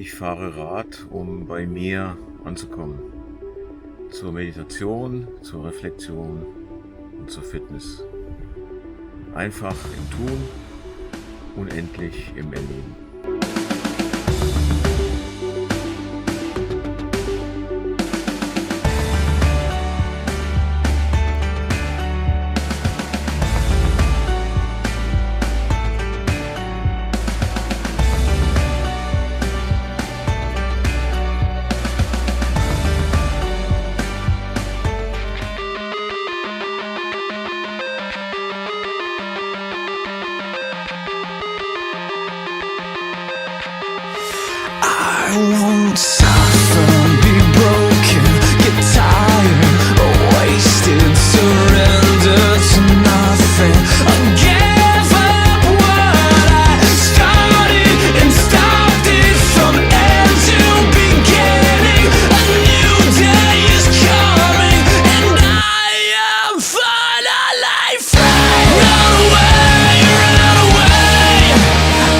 Ich fahre Rad, um bei mir anzukommen. Zur Meditation, zur Reflexion und zur Fitness. Einfach im Tun, unendlich im Erleben. I won't suffer, be broken, get tired, wasted, surrender to nothing. I'll give up what I started and stopped it from end to beginning. A new day is coming and I am finally free. Run away,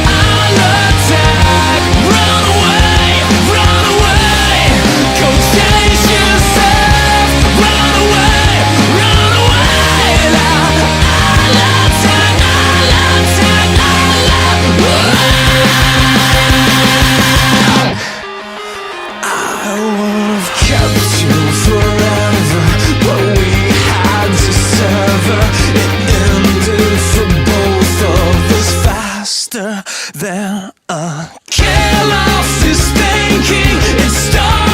I'll attack. Run away, go chase yourself. Run away, I'll attack, I would've kept you forever, but we had to sever. It ended for both of us faster than a kill off this thinking. It started